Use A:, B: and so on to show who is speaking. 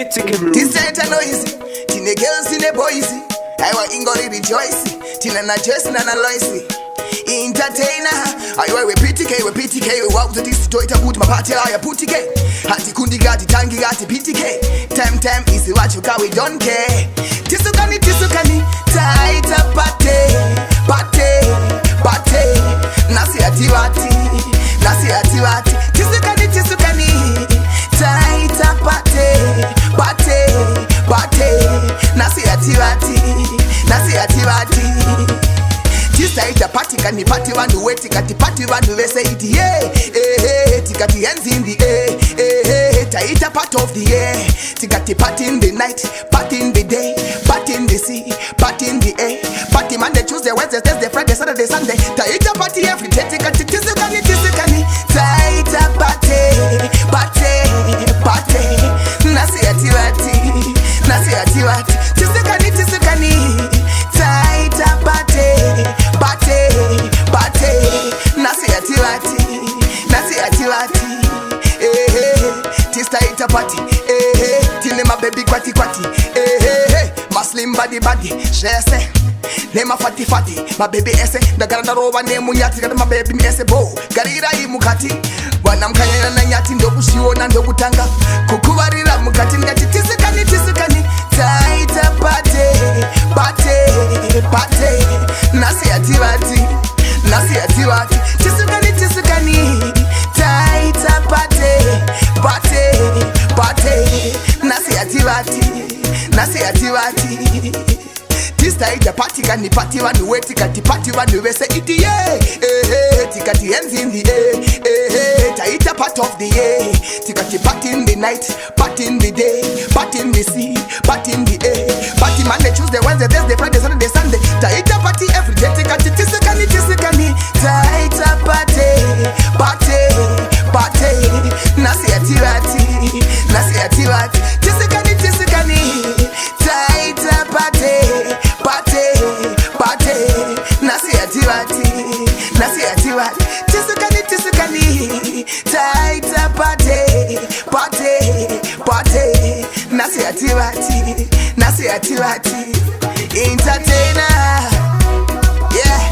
A: Pity Cameroon.
B: This ain't a noisy. Tina girls in a boys. I want Ingoli rejoice. Tina na Jason and a Loisy. Entertainer. I want we PTK, we PTK. We walk to this toy to put my party. I put TK. Hati kundi gati tangi gati PTK. Time is what you got, we don't care. Tisukani, tight up pate. Nasi atiwati. Tisukani, tight up pate. Nasi atiwati. Tisa ita party kani party wandu we tikati party wandu we say it tikati hands in the air taita part of the air tikati party in the night, party in the day, party in the sea, party in the air, party Monday, Tuesday, Wednesday, Thursday, Friday, Saturday, Sunday, taita party every day tikati tisukani taita party nasi atiwati tisukani taita party nasi atiwati tista ita party tine my baby kwati maslim body shese nema fati my baby ese ndagara na roba ne munyati kada my baby ese bo garira imukati bwana mkanya na nyati ndo kushiona ndo kutanga kukubarira mukati ngati tisukani taita party nasi atiwati tisukani taita party nasi atiwati tista ita party kani party wanu we tikati party wanu we say it tikati hands in the air taita part of the air tikati party in the night, party in the day, party in the sea, party in the air, party Monday, Tuesday, Wednesday, Thursday, Friday, Saturday, Sunday, taita party every day tikati tisukani taita party nasi atiwati tisukani taita party nasi atiwati tisukani taita party nasi atiwati entertainer, yeah.